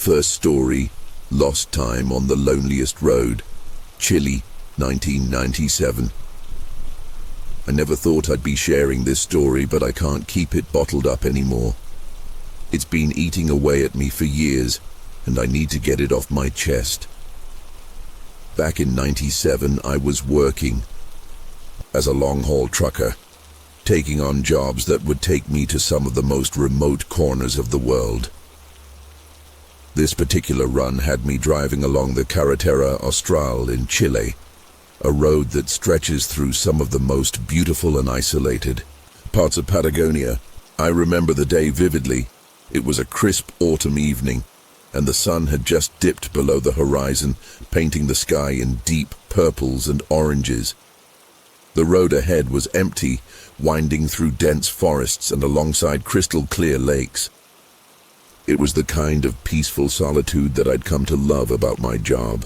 First story, Lost Time on the Loneliest Road, Chile, 1997. I never thought I'd be sharing this story, but I can't keep it bottled up anymore. It's been eating away at me for years, and I need to get it off my chest. Back in '97, I was working as a long-haul trucker, taking on jobs that would take me to some of the most remote corners of the world. This particular run had me driving along the Carretera Austral in Chile, a road that stretches through some of the most beautiful and isolated parts of Patagonia. I remember the day vividly. It was a crisp autumn evening, and the sun had just dipped below the horizon, painting the sky in deep purples and oranges. The road ahead was empty, winding through dense forests and alongside crystal-clear lakes. It was the kind of peaceful solitude that I'd come to love about my job.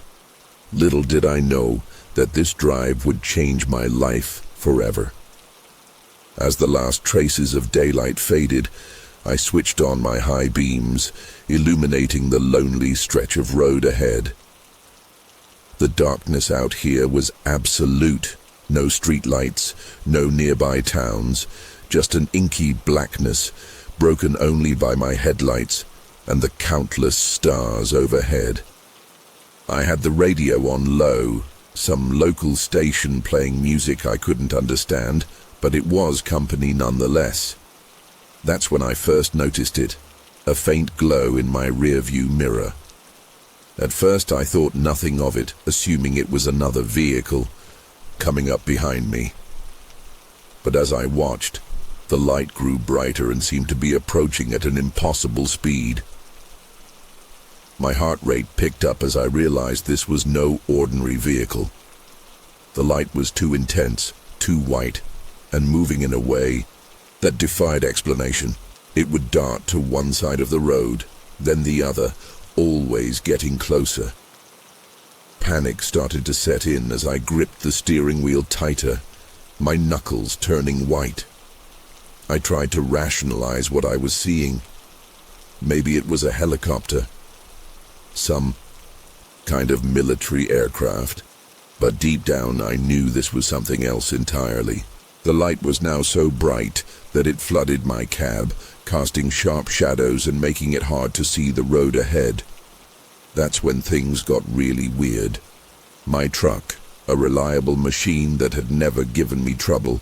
Little did I know that this drive would change my life forever. As the last traces of daylight faded, I switched on my high beams, illuminating the lonely stretch of road ahead. The darkness out here was absolute. No streetlights, no nearby towns, just an inky blackness, broken only by my headlights and the countless stars overhead. I had the radio on low, some local station playing music I couldn't understand, but it was company nonetheless. That's when I first noticed it, a faint glow in my rearview mirror. At first I thought nothing of it, assuming it was another vehicle coming up behind me. But as I watched, the light grew brighter and seemed to be approaching at an impossible speed. My heart rate picked up as I realized this was no ordinary vehicle. The light was too intense, too white, and moving in a way that defied explanation. It would dart to one side of the road, then the other, always getting closer. Panic started to set in as I gripped the steering wheel tighter, my knuckles turning white. I tried to rationalize what I was seeing. Maybe it was a helicopter, some kind of military aircraft, but deep down I knew this was something else entirely. The light was now so bright that it flooded my cab, casting sharp shadows and making it hard to see the road ahead. That's when things got really weird. My truck, a reliable machine that had never given me trouble,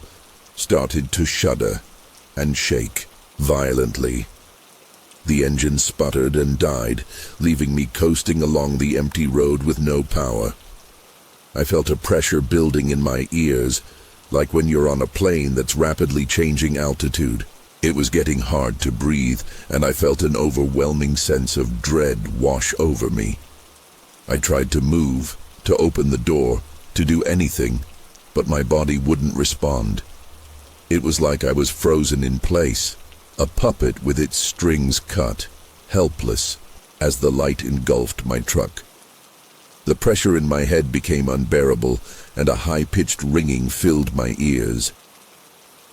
started to shudder and shake violently. The engine sputtered and died, leaving me coasting along the empty road with no power. I felt a pressure building in my ears, like when you're on a plane that's rapidly changing altitude. It was getting hard to breathe, and I felt an overwhelming sense of dread wash over me. I tried to move, to open the door, to do anything, but my body wouldn't respond. It was like I was frozen in place, a puppet with its strings cut, helpless, as the light engulfed my truck. The pressure in my head became unbearable, and a high-pitched ringing filled my ears.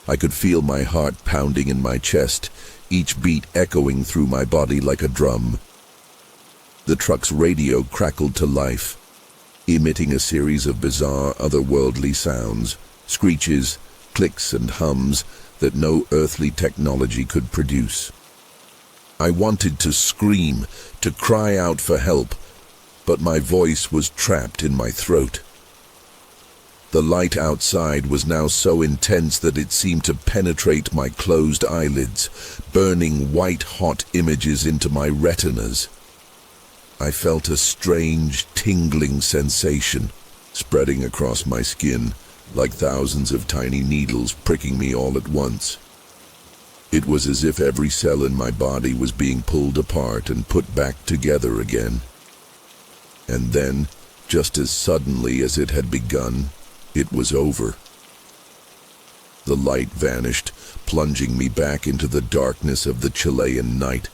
I could feel my heart pounding in my chest, each beat echoing through my body like a drum. The truck's radio crackled to life, emitting a series of bizarre, otherworldly sounds, screeches, clicks and hums that no earthly technology could produce. I wanted to scream, to cry out for help, but my voice was trapped in my throat. The light outside was now so intense that it seemed to penetrate my closed eyelids, burning white-hot images into my retinas. I felt a strange, tingling sensation spreading across my skin, like thousands of tiny needles pricking me all at once. It was as if every cell in my body was being pulled apart and put back together again. And then, just as suddenly as it had begun, it was over. The light vanished, plunging me back into the darkness of the Chilean night.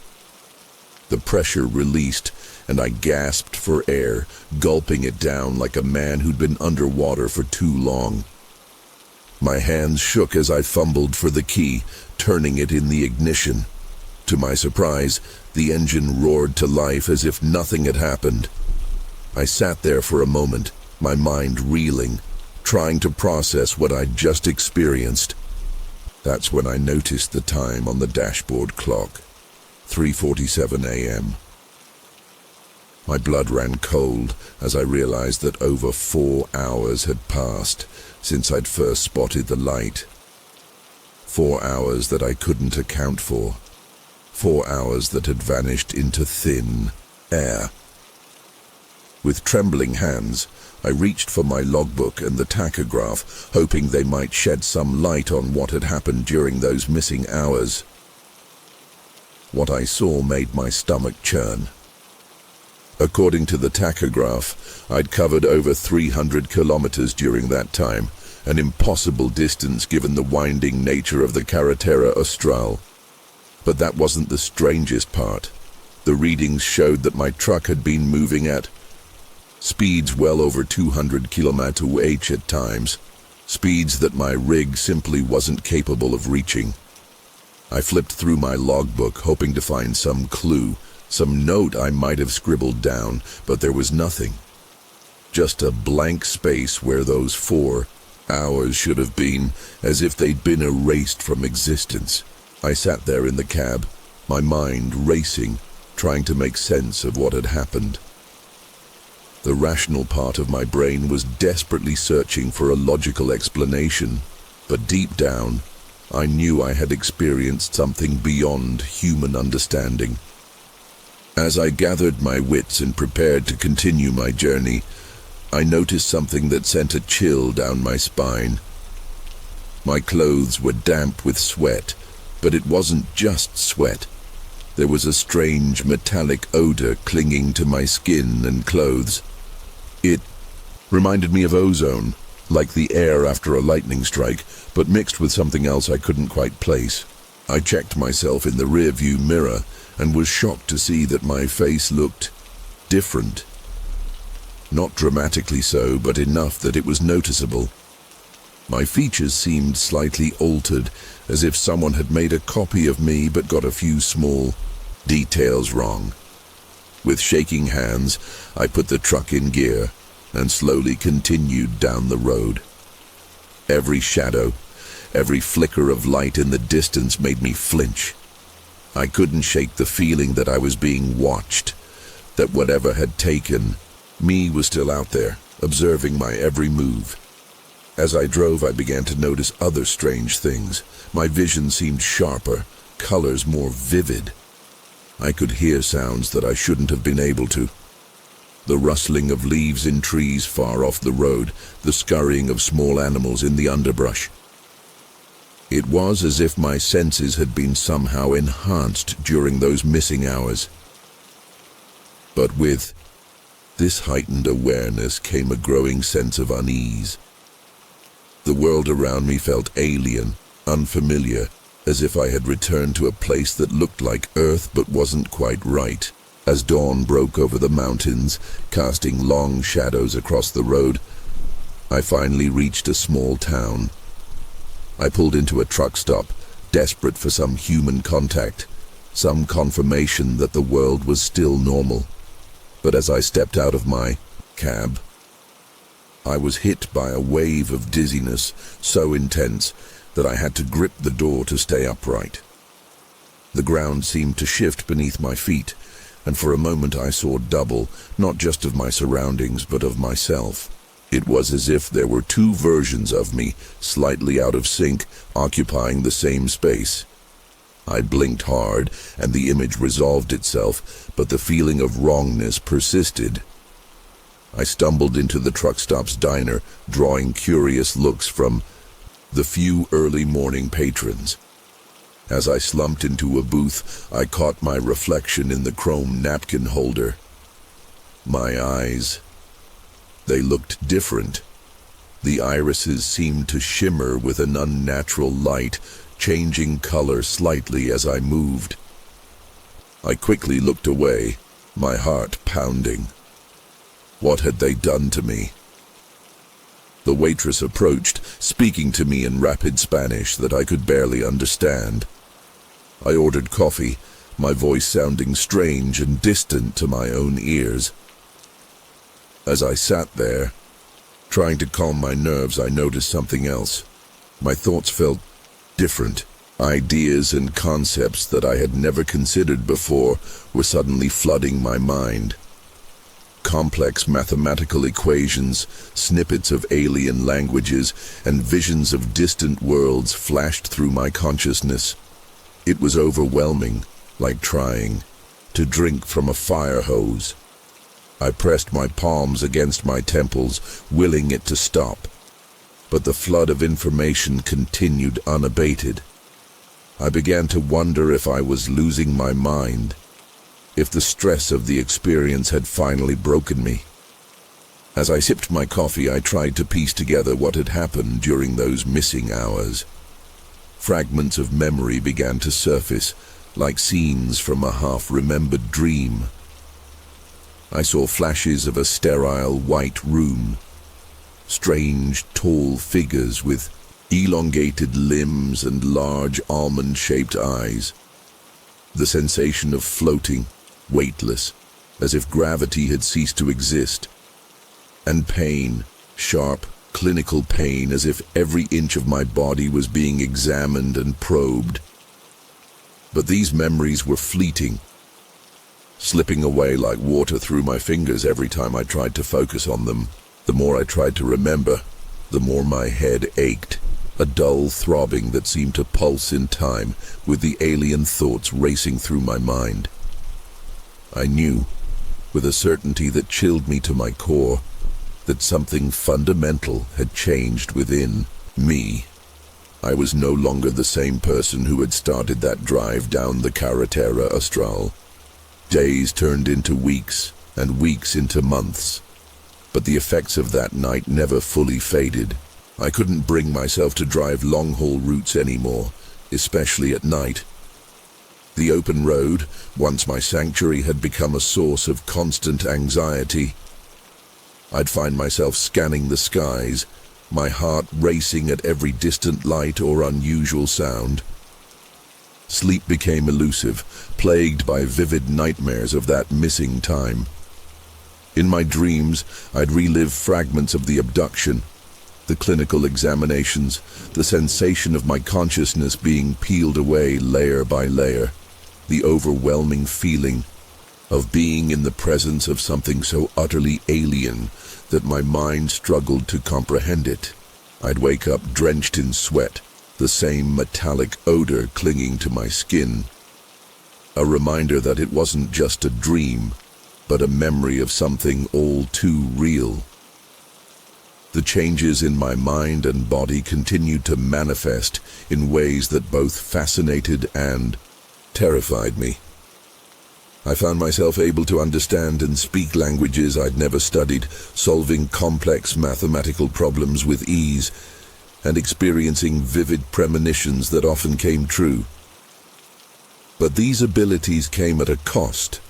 The pressure released, and I gasped for air, gulping it down like a man who'd been underwater for too long. My hands shook as I fumbled for the key, turning it in the ignition. To my surprise, the engine roared to life as if nothing had happened. I sat there for a moment, my mind reeling, trying to process what I'd just experienced. That's when I noticed the time on the dashboard clock. 3:47 a.m. My blood ran cold as I realized that over 4 hours had passed since I'd first spotted the light. 4 hours that I couldn't account for. 4 hours that had vanished into thin air. With trembling hands, I reached for my logbook and the tachograph, hoping they might shed some light on what had happened during those missing hours. What I saw made my stomach churn. According to the tachograph, I'd covered over 300 kilometers during that time, an impossible distance given the winding nature of the Carretera Austral. But that wasn't the strangest part. The readings showed that my truck had been moving at speeds well over 200 km/h at times, speeds that my rig simply wasn't capable of reaching. I flipped through my logbook, hoping to find some clue, some note I might have scribbled down, but there was nothing. Just a blank space where those 4 hours should have been, as if they'd been erased from existence. I sat there in the cab, my mind racing, trying to make sense of what had happened. The rational part of my brain was desperately searching for a logical explanation, but deep down, I knew I had experienced something beyond human understanding. As I gathered my wits and prepared to continue my journey, I noticed something that sent a chill down my spine. My clothes were damp with sweat, but it wasn't just sweat. There was a strange metallic odor clinging to my skin and clothes. It reminded me of ozone, like the air after a lightning strike, but mixed with something else I couldn't quite place. I checked myself in the rearview mirror and was shocked to see that my face looked different. Not dramatically so, but enough that it was noticeable. My features seemed slightly altered, as if someone had made a copy of me but got a few small details wrong. With shaking hands, I put the truck in gear and slowly continued down the road. Every shadow, every flicker of light in the distance made me flinch. I couldn't shake the feeling that I was being watched, that whatever had taken me was still out there, observing my every move. As I drove, I began to notice other strange things. My vision seemed sharper, colors more vivid. I could hear sounds that I shouldn't have been able to. The rustling of leaves in trees far off the road, the scurrying of small animals in the underbrush. It was as if my senses had been somehow enhanced during those missing hours. But with this heightened awareness came a growing sense of unease. The world around me felt alien, unfamiliar, as if I had returned to a place that looked like Earth but wasn't quite right. As dawn broke over the mountains, casting long shadows across the road, I finally reached a small town. I pulled into a truck stop, desperate for some human contact, some confirmation that the world was still normal. But as I stepped out of my cab, I was hit by a wave of dizziness so intense that I had to grip the door to stay upright. The ground seemed to shift beneath my feet, and for a moment I saw double, not just of my surroundings, but of myself. It was as if there were two versions of me, slightly out of sync, occupying the same space. I blinked hard, and the image resolved itself, but the feeling of wrongness persisted. I stumbled into the truck stop's diner, drawing curious looks from the few early morning patrons. As I slumped into a booth, I caught my reflection in the chrome napkin holder. My eyes, they looked different. The irises seemed to shimmer with an unnatural light, changing color slightly as I moved. I quickly looked away, my heart pounding. What had they done to me? The waitress approached, speaking to me in rapid Spanish that I could barely understand. I ordered coffee, my voice sounding strange and distant to my own ears. As I sat there, trying to calm my nerves, I noticed something else. My thoughts felt different. Ideas and concepts that I had never considered before were suddenly flooding my mind. Complex mathematical equations, snippets of alien languages, and visions of distant worlds flashed through my consciousness. It was overwhelming, like trying to drink from a fire hose. I pressed my palms against my temples, willing it to stop. But the flood of information continued unabated. I began to wonder if I was losing my mind, if the stress of the experience had finally broken me. As I sipped my coffee, I tried to piece together what had happened during those missing hours. Fragments of memory began to surface, like scenes from a half-remembered dream. I saw flashes of a sterile white room, strange tall figures with elongated limbs and large almond-shaped eyes. The sensation of floating, weightless, as if gravity had ceased to exist. And pain, sharp, clinical pain, as if every inch of my body was being examined and probed. But these memories were fleeting, slipping away like water through my fingers every time I tried to focus on them. The more I tried to remember, the more my head ached, a dull throbbing that seemed to pulse in time with the alien thoughts racing through my mind. I knew, with a certainty that chilled me to my core, that something fundamental had changed within me. I was no longer the same person who had started that drive down the Carretera Austral. Days turned into weeks, and weeks into months. But the effects of that night never fully faded. I couldn't bring myself to drive long-haul routes anymore, especially at night. The open road, once my sanctuary, had become a source of constant anxiety. I'd find myself scanning the skies, my heart racing at every distant light or unusual sound. Sleep became elusive, plagued by vivid nightmares of that missing time. In my dreams, I'd relive fragments of the abduction, the clinical examinations, the sensation of my consciousness being peeled away layer by layer, the overwhelming feeling of being in the presence of something so utterly alien that my mind struggled to comprehend it. I'd wake up drenched in sweat, the same metallic odor clinging to my skin, a reminder that it wasn't just a dream, but a memory of something all too real. The changes in my mind and body continued to manifest in ways that both fascinated and terrified me. I found myself able to understand and speak languages I'd never studied, solving complex mathematical problems with ease, and experiencing vivid premonitions that often came true. But these abilities came at a cost.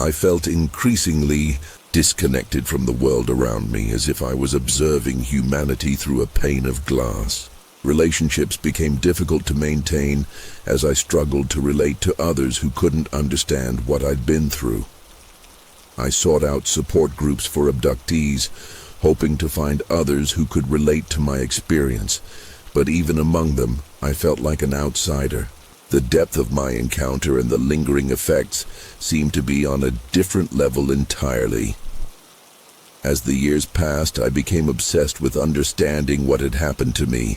I felt increasingly disconnected from the world around me, as if I was observing humanity through a pane of glass. Relationships became difficult to maintain as I struggled to relate to others who couldn't understand what I'd been through. I sought out support groups for abductees, hoping to find others who could relate to my experience, but even among them, I felt like an outsider. The depth of my encounter and the lingering effects seemed to be on a different level entirely. As the years passed, I became obsessed with understanding what had happened to me.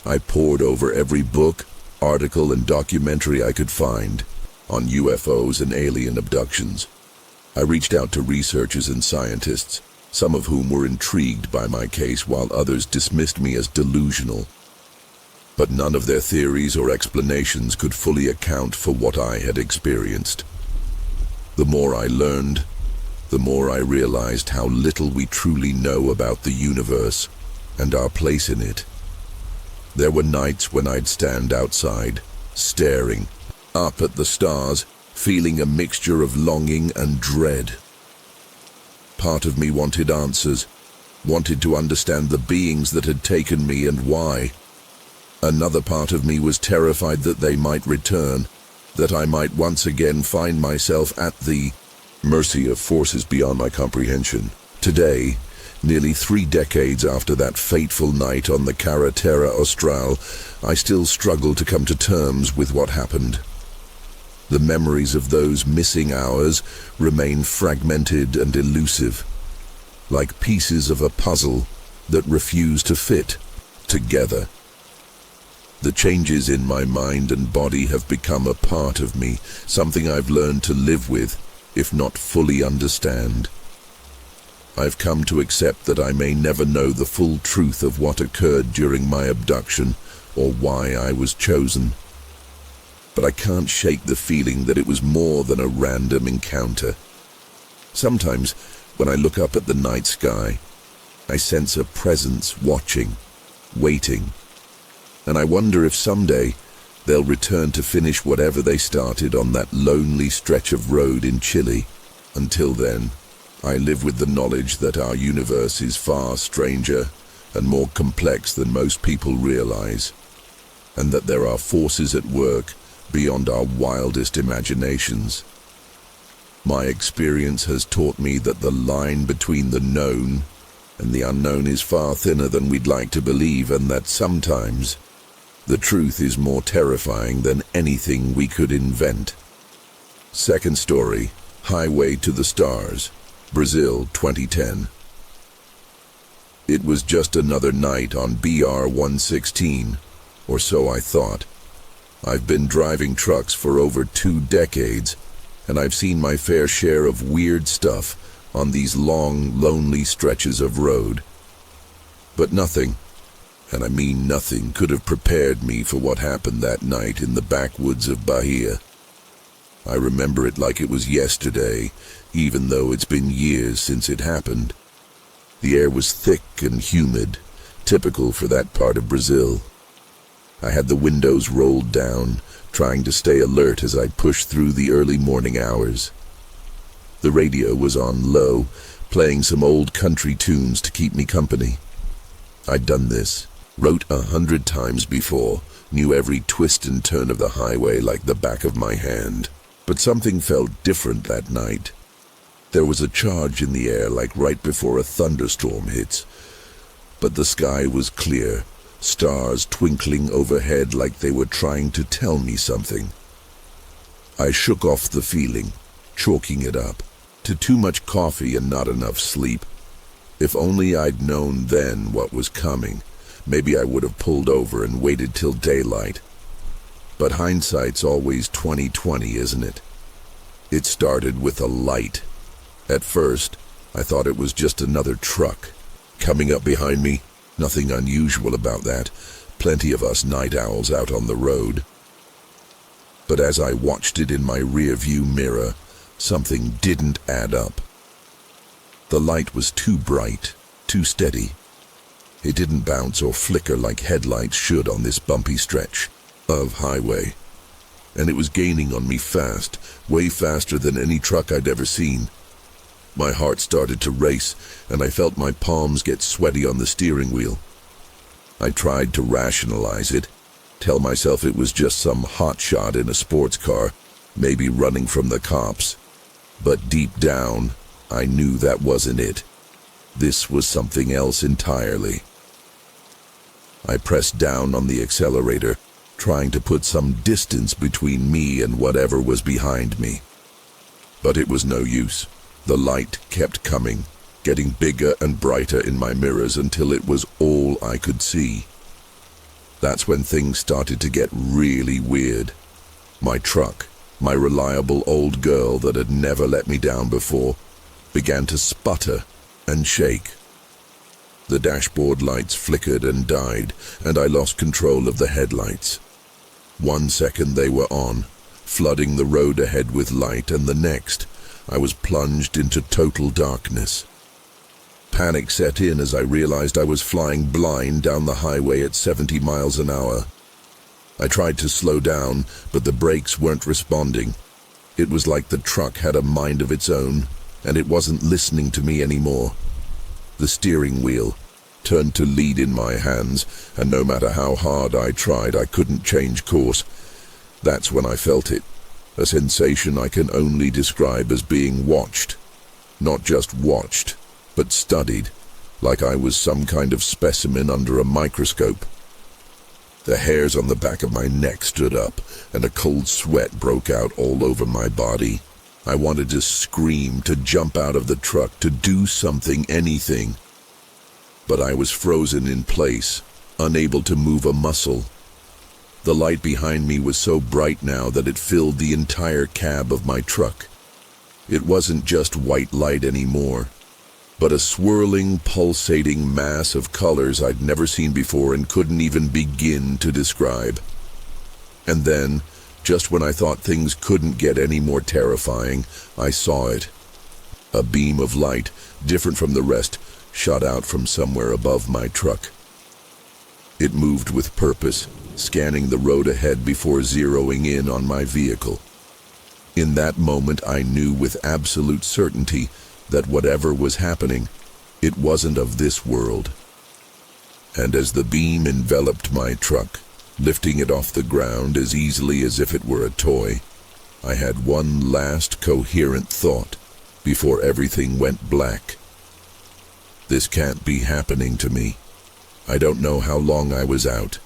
I pored over every book, article, and documentary I could find on UFOs and alien abductions. I reached out to researchers and scientists, some of whom were intrigued by my case while others dismissed me as delusional. But none of their theories or explanations could fully account for what I had experienced. The more I learned, the more I realized how little we truly know about the universe and our place in it. There were nights when I'd stand outside, staring up at the stars, feeling a mixture of longing and dread. Part of me wanted answers, wanted to understand the beings that had taken me and why. Another part of me was terrified that they might return, that I might once again find myself at the mercy of forces beyond my comprehension. Today, nearly 3 decades after that fateful night on the Carretera Austral, I still struggle to come to terms with what happened. The memories of those missing hours remain fragmented and elusive, like pieces of a puzzle that refuse to fit together. The changes in my mind and body have become a part of me, something I've learned to live with, if not fully understand. I've come to accept that I may never know the full truth of what occurred during my abduction or why I was chosen. But I can't shake the feeling that it was more than a random encounter. Sometimes, when I look up at the night sky, I sense a presence watching, waiting, and I wonder if someday they'll return to finish whatever they started on that lonely stretch of road in Chile. Until then, I live with the knowledge that our universe is far stranger and more complex than most people realize, and that there are forces at work beyond our wildest imaginations. My experience has taught me that the line between the known and the unknown is far thinner than we'd like to believe, and that sometimes the truth is more terrifying than anything we could invent. Second story, Highway to the Stars, Brazil, 2010. It was just another night on BR 116, or so I thought. I've been driving trucks for over 2 decades, and I've seen my fair share of weird stuff on these long, lonely stretches of road. But nothing, and I mean nothing, could have prepared me for what happened that night in the backwoods of Bahia. I remember it like it was yesterday, even though it's been years since it happened. The air was thick and humid, typical for that part of Brazil. I had the windows rolled down, trying to stay alert as I pushed through the early morning hours. The radio was on low, playing some old country tunes to keep me company. I'd done this, wrote 100 times before, knew every twist and turn of the highway like the back of my hand. But something felt different that night. There was a charge in the air like right before a thunderstorm hits. But the sky was clear, stars twinkling overhead like they were trying to tell me something. I shook off the feeling, chalking it up to too much coffee and not enough sleep. If only I'd known then what was coming, maybe I would have pulled over and waited till daylight. But hindsight's always 20/20, isn't it? It started with a light. At first, I thought it was just another truck coming up behind me. Nothing unusual about that. Plenty of us night owls out on the road. But as I watched it in my rear-view mirror, something didn't add up. The light was too bright, too steady. It didn't bounce or flicker like headlights should on this bumpy stretch of highway. And it was gaining on me fast, way faster than any truck I'd ever seen. My heart started to race, and I felt my palms get sweaty on the steering wheel. I tried to rationalize it, tell myself it was just some hotshot in a sports car, maybe running from the cops. But deep down, I knew that wasn't it. This was something else entirely. I pressed down on the accelerator, trying to put some distance between me and whatever was behind me. But it was no use. The light kept coming, getting bigger and brighter in my mirrors until it was all I could see. That's when things started to get really weird. My truck, my reliable old girl that had never let me down before, began to sputter and shake. The dashboard lights flickered and died, and I lost control of the headlights. 1 second they were on, flooding the road ahead with light, and the next, I was plunged into total darkness. Panic set in as I realized I was flying blind down the highway at 70 miles an hour. I tried to slow down, but the brakes weren't responding. It was like the truck had a mind of its own, and it wasn't listening to me anymore. The steering wheel turned to lead in my hands, and no matter how hard I tried, I couldn't change course. That's when I felt it, a sensation I can only describe as being watched. Not just watched, but studied, like I was some kind of specimen under a microscope. The hairs on the back of my neck stood up, and a cold sweat broke out all over my body. I wanted to scream, to jump out of the truck, to do something, anything. But I was frozen in place, unable to move a muscle. The light behind me was so bright now that it filled the entire cab of my truck. It wasn't just white light anymore, but a swirling, pulsating mass of colors I'd never seen before and couldn't even begin to describe. And then, just when I thought things couldn't get any more terrifying, I saw it. A beam of light, different from the rest, shot out from somewhere above my truck. It moved with purpose, scanning the road ahead before zeroing in on my vehicle. In that moment, I knew with absolute certainty that whatever was happening, it wasn't of this world. And as the beam enveloped my truck, lifting it off the ground as easily as if it were a toy, I had one last coherent thought before everything went black. This can't be happening to me. I don't know how long I was out.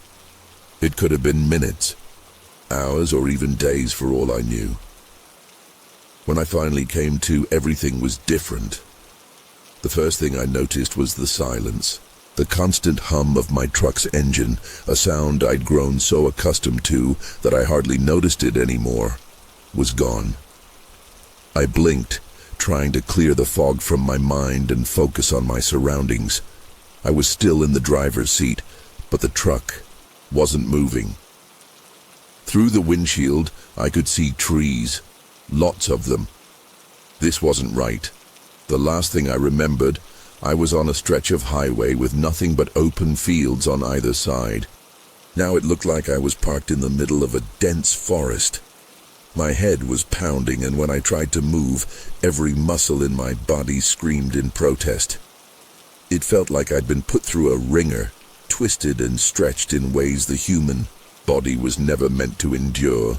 It could have been minutes, hours, or even days for all I knew. When I finally came to, everything was different. The first thing I noticed was the silence. The constant hum of my truck's engine, a sound I'd grown so accustomed to that I hardly noticed it anymore, was gone. I blinked, trying to clear the fog from my mind and focus on my surroundings. I was still in the driver's seat, but the truck wasn't moving. Through the windshield, I could see trees, lots of them. This wasn't right. The last thing I remembered, I was on a stretch of highway with nothing but open fields on either side. Now it looked like I was parked in the middle of a dense forest. My head was pounding, and when I tried to move, every muscle in my body screamed in protest. It felt like I'd been put through a wringer, twisted and stretched in ways the human body was never meant to endure.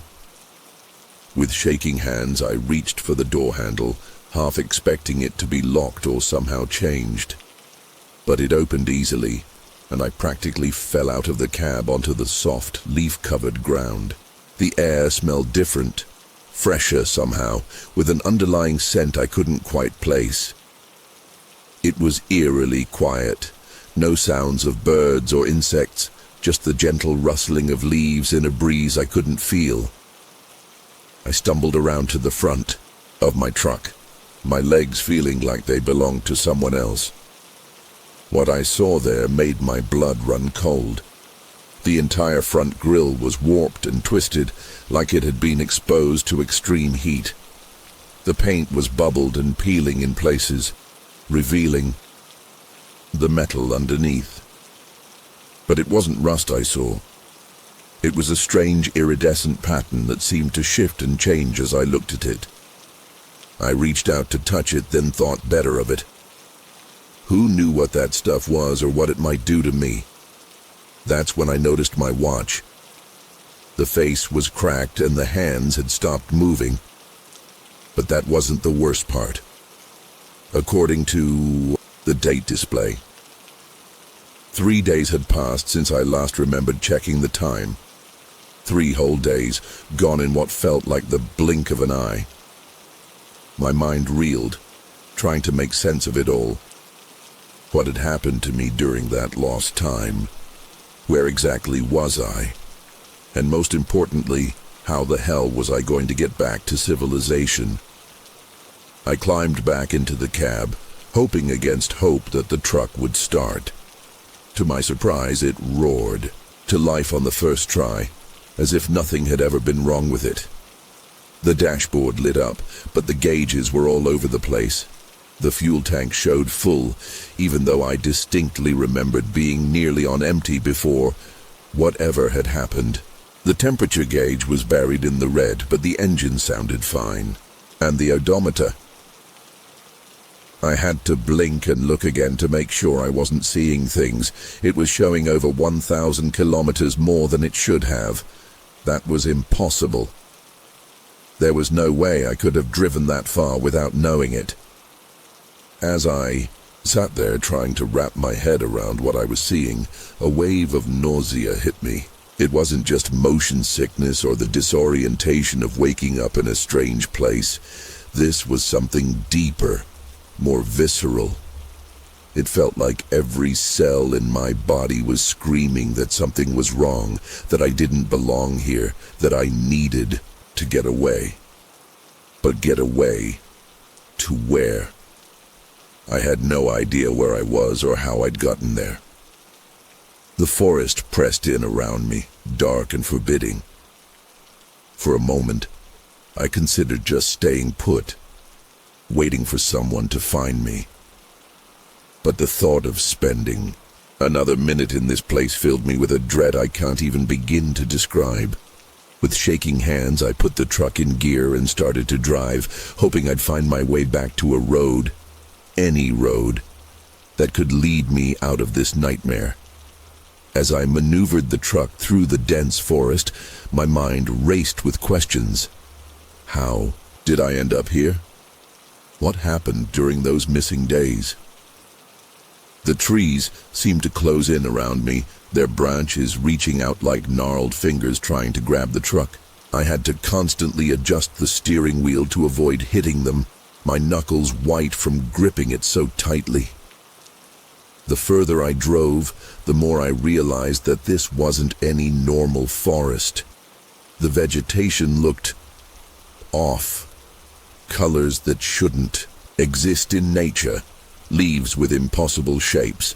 With shaking hands, I reached for the door handle, half expecting it to be locked or somehow changed. But it opened easily, and I practically fell out of the cab onto the soft, leaf-covered ground. The air smelled different, fresher somehow, with an underlying scent I couldn't quite place. It was eerily quiet. No sounds of birds or insects, just the gentle rustling of leaves in a breeze I couldn't feel. I stumbled around to the front of my truck, my legs feeling like they belonged to someone else. What I saw there made my blood run cold. The entire front grille was warped and twisted, like it had been exposed to extreme heat. The paint was bubbled and peeling in places, revealing the metal underneath. But it wasn't rust I saw. It was a strange iridescent pattern that seemed to shift and change as I looked at it. I reached out to touch it, then thought better of it. Who knew what that stuff was or what it might do to me? That's when I noticed my watch. The face was cracked and the hands had stopped moving. But that wasn't the worst part. According to the date display, 3 days had passed since I last remembered checking the time. 3 whole days, gone in what felt like the blink of an eye. My mind reeled, trying to make sense of it all. What had happened to me during that lost time? Where exactly was I? And most importantly, how the hell was I going to get back to civilization? I climbed back into the cab, hoping against hope that the truck would start. To my surprise, it roared to life on the first try, as if nothing had ever been wrong with it. The dashboard lit up, but the gauges were all over the place. The fuel tank showed full, even though I distinctly remembered being nearly on empty before whatever had happened. The temperature gauge was buried in the red, but the engine sounded fine. And the odometer. I had to blink and look again to make sure I wasn't seeing things. It was showing over 1,000 kilometers more than it should have. That was impossible. There was no way I could have driven that far without knowing it. As I sat there trying to wrap my head around what I was seeing, a wave of nausea hit me. It wasn't just motion sickness or the disorientation of waking up in a strange place. This was something deeper, more visceral. It felt like every cell in my body was screaming that something was wrong, that I didn't belong here, that I needed to get away. But get away to where? I had no idea where I was or how I'd gotten there. The forest pressed in around me, dark and forbidding. For a moment, I considered just staying put, waiting for someone to find me. But the thought of spending another minute in this place filled me with a dread I can't even begin to describe. With shaking hands, I put the truck in gear and started to drive, hoping I'd find my way back to a road, any road, that could lead me out of this nightmare. As I maneuvered the truck through the dense forest, my mind raced with questions. How did I end up here? What happened during those missing days? The trees seemed to close in around me, their branches reaching out like gnarled fingers trying to grab the truck. I had to constantly adjust the steering wheel to avoid hitting them, my knuckles white from gripping it so tightly. The further I drove, the more I realized that this wasn't any normal forest. The vegetation looked off, colors that shouldn't exist in nature, leaves with impossible shapes,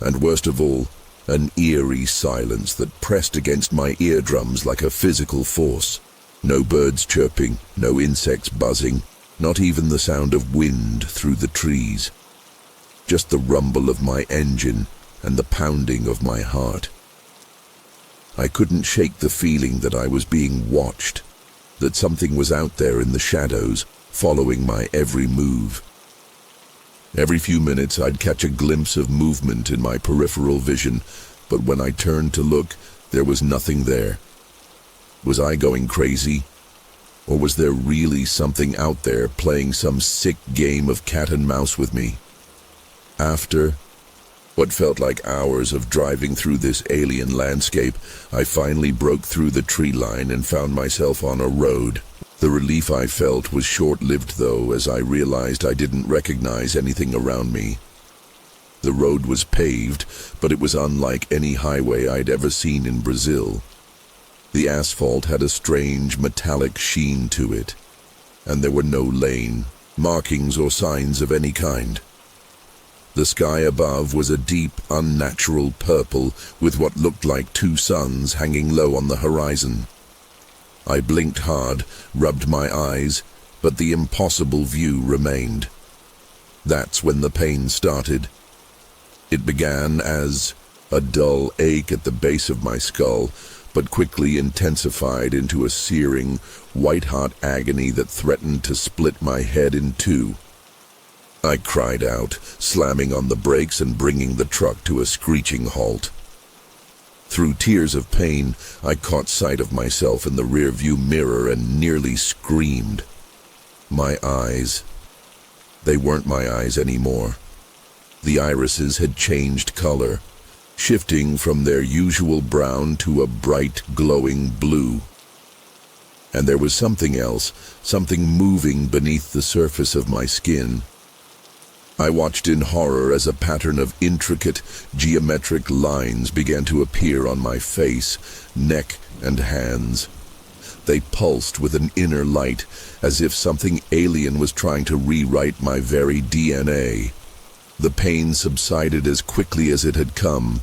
and worst of all, an eerie silence that pressed against my eardrums like a physical force. No birds chirping, no insects buzzing, not even the sound of wind through the trees. Just the rumble of my engine and the pounding of my heart. I couldn't shake the feeling that I was being watched, that something was out there in the shadows, following my every move. Every few minutes I'd catch a glimpse of movement in my peripheral vision, but when I turned to look, there was nothing there. Was I going crazy? Or was there really something out there playing some sick game of cat and mouse with me? After what felt like hours of driving through this alien landscape, I finally broke through the tree line and found myself on a road. The relief I felt was short-lived though, as I realized I didn't recognize anything around me. The road was paved, but it was unlike any highway I'd ever seen in Brazil. The asphalt had a strange metallic sheen to it, and there were no lane markings or signs of any kind. The sky above was a deep, unnatural purple with what looked like two suns hanging low on the horizon. I blinked hard, rubbed my eyes, but the impossible view remained. That's when the pain started. It began as a dull ache at the base of my skull, but quickly intensified into a searing, white-hot agony that threatened to split my head in two. I cried out, slamming on the brakes and bringing the truck to a screeching halt. Through tears of pain, I caught sight of myself in the rearview mirror and nearly screamed. My eyes. They weren't my eyes anymore. The irises had changed color, shifting from their usual brown to a bright, glowing blue. And there was something else, something moving beneath the surface of my skin. I watched in horror as a pattern of intricate, geometric lines began to appear on my face, neck, and hands. They pulsed with an inner light, as if something alien was trying to rewrite my very DNA. The pain subsided as quickly as it had come,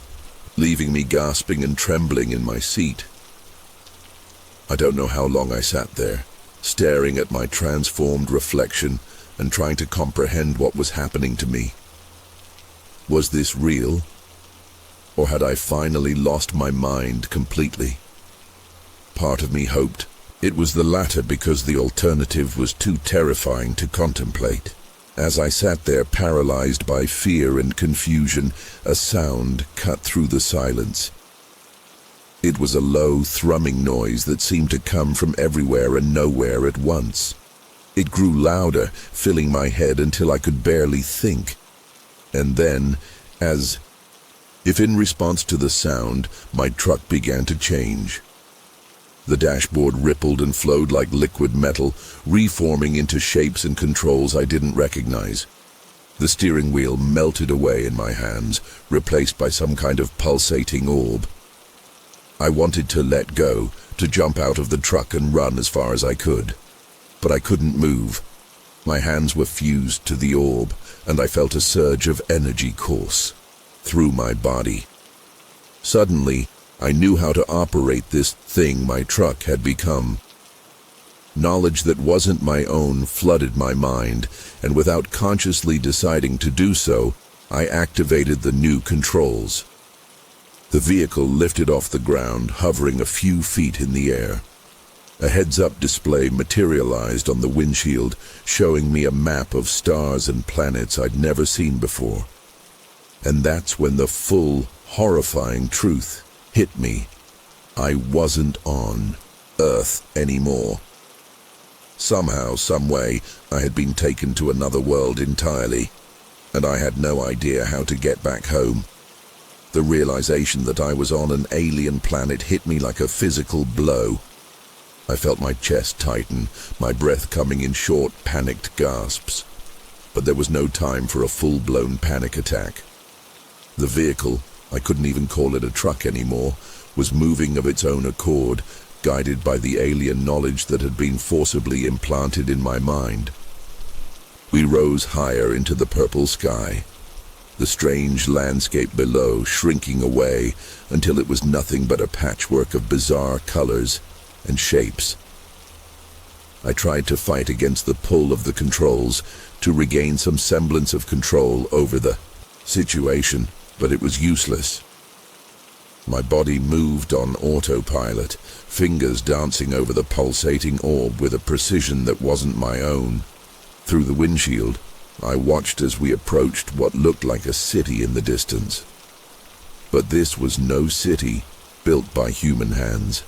leaving me gasping and trembling in my seat. I don't know how long I sat there, staring at my transformed reflection and trying to comprehend what was happening to me. Was this real? Or had I finally lost my mind completely? Part of me hoped it was the latter, because the alternative was too terrifying to contemplate. As I sat there paralyzed by fear and confusion, a sound cut through the silence. It was a low, thrumming noise that seemed to come from everywhere and nowhere at once. It grew louder, filling my head until I could barely think. And then, as if in response to the sound, my truck began to change. The dashboard rippled and flowed like liquid metal, reforming into shapes and controls I didn't recognize. The steering wheel melted away in my hands, replaced by some kind of pulsating orb. I wanted to let go, to jump out of the truck and run as far as I could. But I couldn't move. My hands were fused to the orb, and I felt a surge of energy course through my body. Suddenly, I knew how to operate this thing my truck had become. Knowledge that wasn't my own flooded my mind, and without consciously deciding to do so, I activated the new controls. The vehicle lifted off the ground, hovering a few feet in the air. A heads-up display materialized on the windshield, showing me a map of stars and planets I'd never seen before. And that's when the full, horrifying truth hit me. I wasn't on Earth anymore. Somehow, someway, I had been taken to another world entirely, and I had no idea how to get back home. The realization that I was on an alien planet hit me like a physical blow. I felt my chest tighten, my breath coming in short, panicked gasps. But there was no time for a full-blown panic attack. The vehicle, I couldn't even call it a truck anymore, was moving of its own accord, guided by the alien knowledge that had been forcibly implanted in my mind. We rose higher into the purple sky, the strange landscape below shrinking away until it was nothing but a patchwork of bizarre colors and shapes. I tried to fight against the pull of the controls to regain some semblance of control over the situation, but it was useless. My body moved on autopilot, fingers dancing over the pulsating orb with a precision that wasn't my own. Through the windshield, I watched as we approached what looked like a city in the distance. But this was no city built by human hands.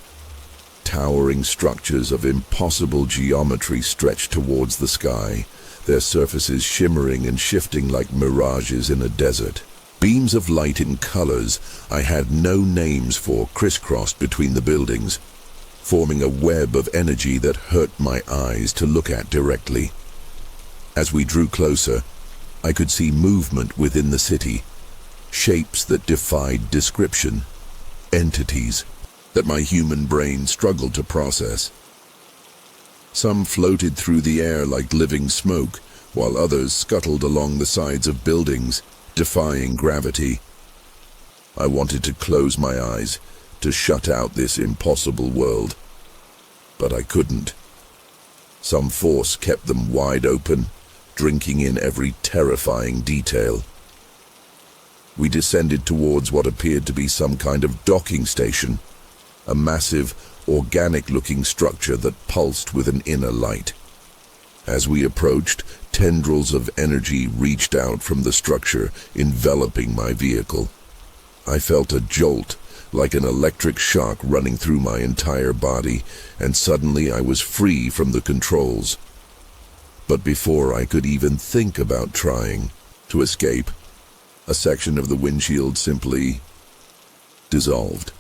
Towering structures of impossible geometry stretched towards the sky, their surfaces shimmering and shifting like mirages in a desert. Beams of light in colors I had no names for crisscrossed between the buildings, forming a web of energy that hurt my eyes to look at directly. As we drew closer, I could see movement within the city, shapes that defied description, entities that my human brain struggled to process. Some floated through the air like living smoke, while others scuttled along the sides of buildings, defying gravity. I wanted to close my eyes, to shut out this impossible world. But I couldn't. Some force kept them wide open, drinking in every terrifying detail. We descended towards what appeared to be some kind of docking station, a massive, organic-looking structure that pulsed with an inner light. As we approached, tendrils of energy reached out from the structure, enveloping my vehicle. I felt a jolt, like an electric shock running through my entire body, and suddenly I was free from the controls. But before I could even think about trying to escape, a section of the windshield simply dissolved.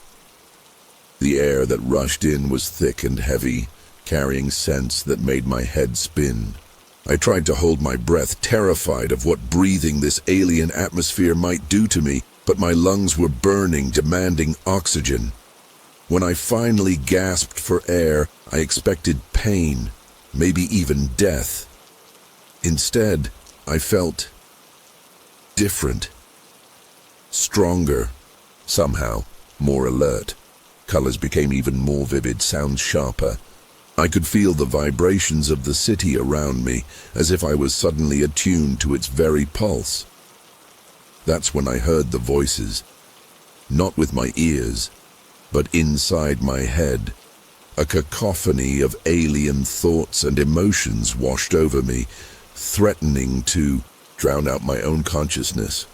The air that rushed in was thick and heavy, carrying scents that made my head spin. I tried to hold my breath, terrified of what breathing this alien atmosphere might do to me, but my lungs were burning, demanding oxygen. When I finally gasped for air, I expected pain, maybe even death. Instead, I felt different, stronger, somehow more alert. Colors became even more vivid, sounds sharper. I could feel the vibrations of the city around me, as if I was suddenly attuned to its very pulse. That's when I heard the voices, not with my ears, but inside my head. A cacophony of alien thoughts and emotions washed over me, threatening to drown out my own consciousness.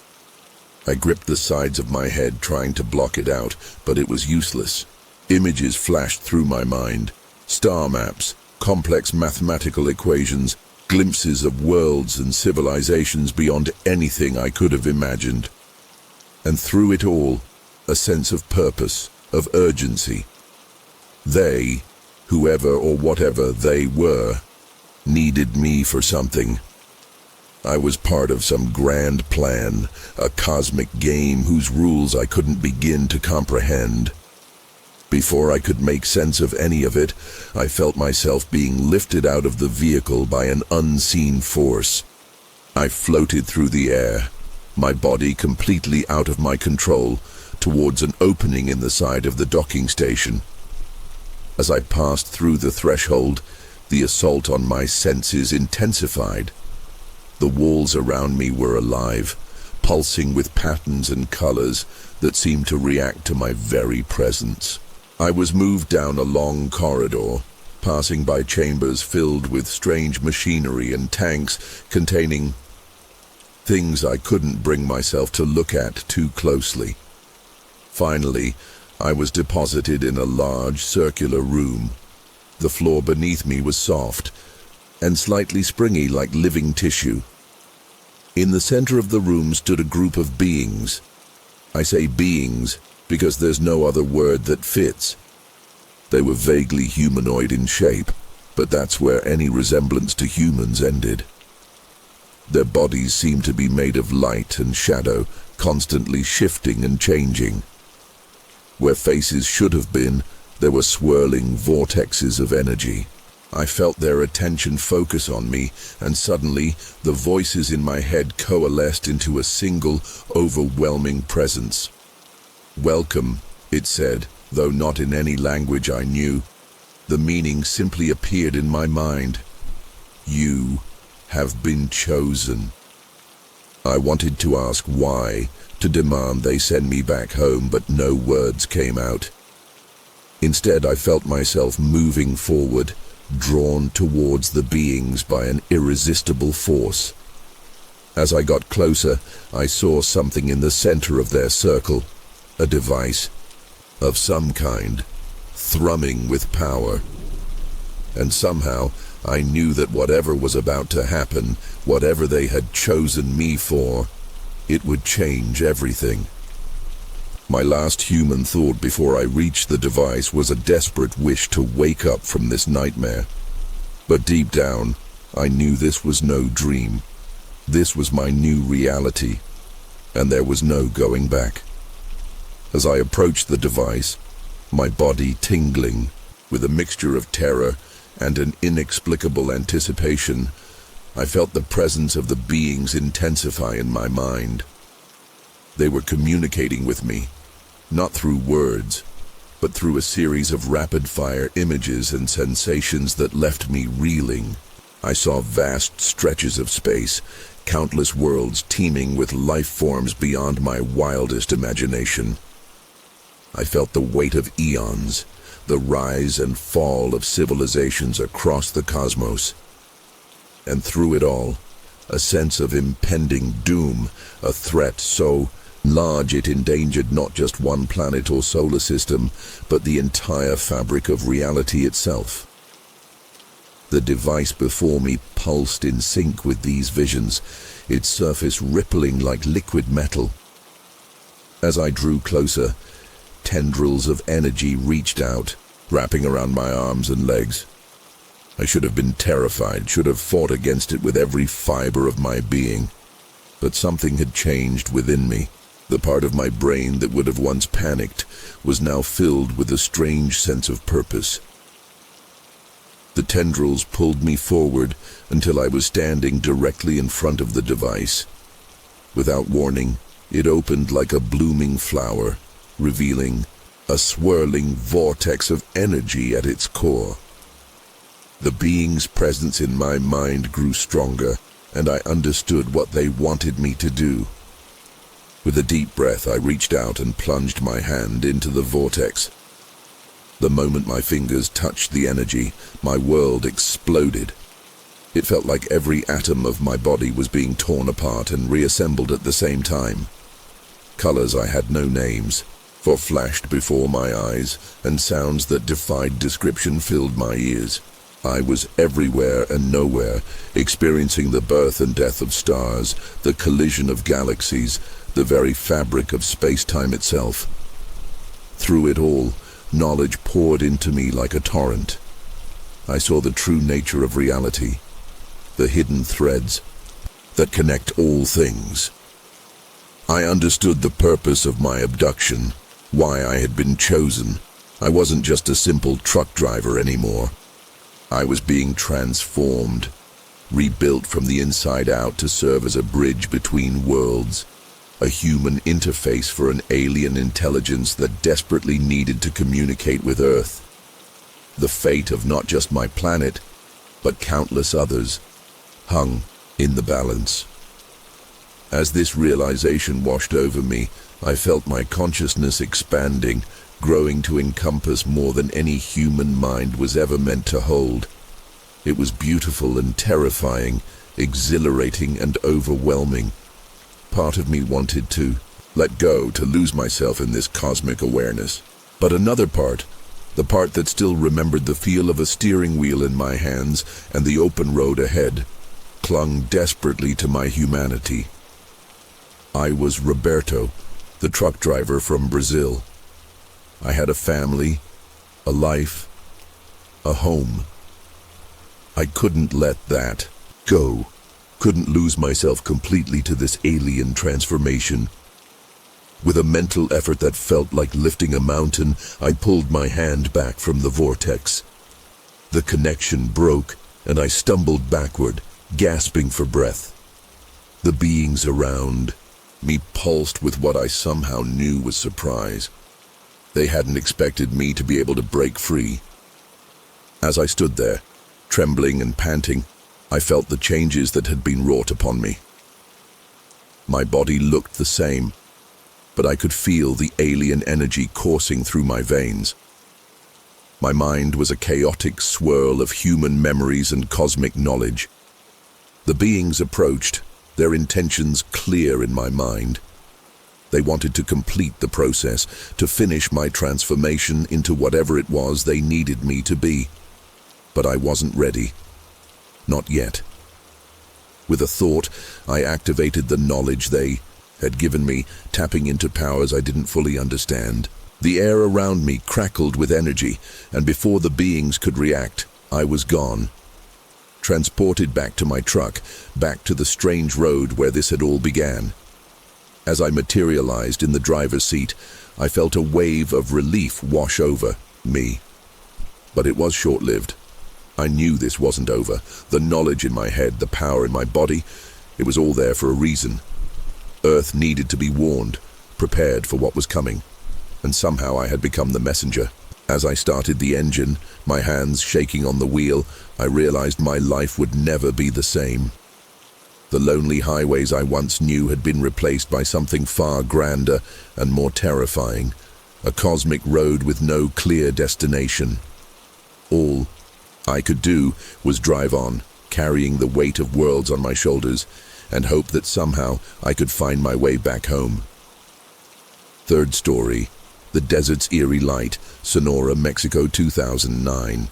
I gripped the sides of my head, trying to block it out, but it was useless. Images flashed through my mind. Star maps, complex mathematical equations, glimpses of worlds and civilizations beyond anything I could have imagined. And through it all, a sense of purpose, of urgency. They, whoever or whatever they were, needed me for something. I was part of some grand plan, a cosmic game whose rules I couldn't begin to comprehend. Before I could make sense of any of it, I felt myself being lifted out of the vehicle by an unseen force. I floated through the air, my body completely out of my control, towards an opening in the side of the docking station. As I passed through the threshold, the assault on my senses intensified. The walls around me were alive, pulsing with patterns and colors that seemed to react to my very presence. I was moved down a long corridor, passing by chambers filled with strange machinery and tanks containing things I couldn't bring myself to look at too closely. Finally, I was deposited in a large circular room. The floor beneath me was soft and slightly springy like living tissue. In the center of the room stood a group of beings. I say beings because there's no other word that fits. They were vaguely humanoid in shape, but that's where any resemblance to humans ended. Their bodies seemed to be made of light and shadow, constantly shifting and changing. Where faces should have been, there were swirling vortexes of energy. I felt their attention focus on me, and suddenly the voices in my head coalesced into a single, overwhelming presence. "Welcome," it said, though not in any language I knew. The meaning simply appeared in my mind. "You have been chosen." I wanted to ask why, to demand they send me back home, but no words came out. Instead, I felt myself moving forward, drawn towards the beings by an irresistible force. As I got closer, I saw something in the center of their circle, a device of some kind, thrumming with power. And somehow, I knew that whatever was about to happen, whatever they had chosen me for, it would change everything. My last human thought before I reached the device was a desperate wish to wake up from this nightmare. But deep down, I knew this was no dream. This was my new reality, and there was no going back. As I approached the device, my body tingling with a mixture of terror and an inexplicable anticipation, I felt the presence of the beings intensify in my mind. They were communicating with me, not through words, but through a series of rapid-fire images and sensations that left me reeling. I saw vast stretches of space, countless worlds teeming with life forms beyond my wildest imagination. I felt the weight of eons, the rise and fall of civilizations across the cosmos. And through it all, a sense of impending doom, a threat so large it endangered not just one planet or solar system, but the entire fabric of reality itself. The device before me pulsed in sync with these visions, its surface rippling like liquid metal. As I drew closer, tendrils of energy reached out, wrapping around my arms and legs. I should have been terrified, should have fought against it with every fiber of my being. But something had changed within me. The part of my brain that would have once panicked was now filled with a strange sense of purpose. The tendrils pulled me forward until I was standing directly in front of the device. Without warning, it opened like a blooming flower, revealing a swirling vortex of energy at its core. The being's presence in my mind grew stronger, and I understood what they wanted me to do. With a deep breath, I reached out and plunged my hand into the vortex. The moment my fingers touched the energy, my world exploded. It felt like every atom of my body was being torn apart and reassembled at the same time. Colors I had no names, for flashed before my eyes, and sounds that defied description filled my ears. I was everywhere and nowhere, experiencing the birth and death of stars, the collision of galaxies, the very fabric of space-time itself. Through it all, knowledge poured into me like a torrent. I saw the true nature of reality, the hidden threads that connect all things. I understood the purpose of my abduction, why I had been chosen. I wasn't just a simple truck driver anymore. I was being transformed, rebuilt from the inside out to serve as a bridge between worlds, a human interface for an alien intelligence that desperately needed to communicate with Earth. The fate of not just my planet, but countless others, hung in the balance. As this realization washed over me, I felt my consciousness expanding, growing to encompass more than any human mind was ever meant to hold. It was beautiful and terrifying, exhilarating and overwhelming. Part of me wanted to let go, to lose myself in this cosmic awareness. But another part, the part that still remembered the feel of a steering wheel in my hands and the open road ahead, clung desperately to my humanity. I was Roberto, the truck driver from Brazil. I had a family, a life, a home. I couldn't let that go. Couldn't lose myself completely to this alien transformation. With a mental effort that felt like lifting a mountain, I pulled my hand back from the vortex. The connection broke, and I stumbled backward, gasping for breath. The beings around me pulsed with what I somehow knew was surprise. They hadn't expected me to be able to break free. As I stood there, trembling and panting, I felt the changes that had been wrought upon me. My body looked the same, but I could feel the alien energy coursing through my veins. My mind was a chaotic swirl of human memories and cosmic knowledge. The beings approached, their intentions clear in my mind. They wanted to complete the process, to finish my transformation into whatever it was they needed me to be. But I wasn't ready. Not yet. With a thought, I activated the knowledge they had given me, tapping into powers I didn't fully understand. The air around me crackled with energy, and before the beings could react, I was gone. Transported back to my truck, back to the strange road where this had all began. As I materialized in the driver's seat, I felt a wave of relief wash over me. But it was short-lived. I knew this wasn't over. The knowledge in my head, the power in my body, it was all there for a reason. Earth needed to be warned, prepared for what was coming. And somehow I had become the messenger. As I started the engine, my hands shaking on the wheel, I realized my life would never be the same. The lonely highways I once knew had been replaced by something far grander and more terrifying. A cosmic road with no clear destination. All I could do was drive on, carrying the weight of worlds on my shoulders, and hope that somehow I could find my way back home. Third story, The Desert's Eerie Light, Sonora, Mexico, 2009.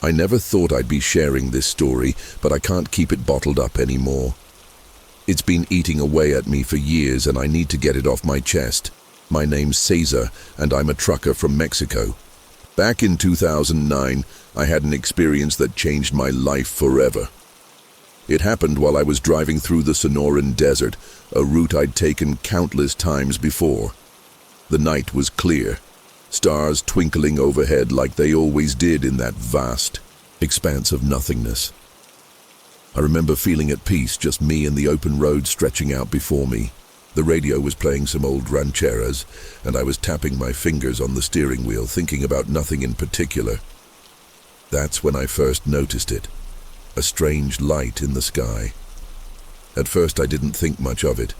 I never thought I'd be sharing this story, but I can't keep it bottled up anymore. It's been eating away at me for years, and I need to get it off my chest. My name's Cesar, and I'm a trucker from Mexico. Back in 2009, I had an experience that changed my life forever. It happened while I was driving through the Sonoran Desert, a route I'd taken countless times before. The night was clear, stars twinkling overhead like they always did in that vast expanse of nothingness. I remember feeling at peace, just me and the open road stretching out before me. The radio was playing some old rancheras, and I was tapping my fingers on the steering wheel, thinking about nothing in particular. That's when I first noticed it, a strange light in the sky. At first I didn't think much of it.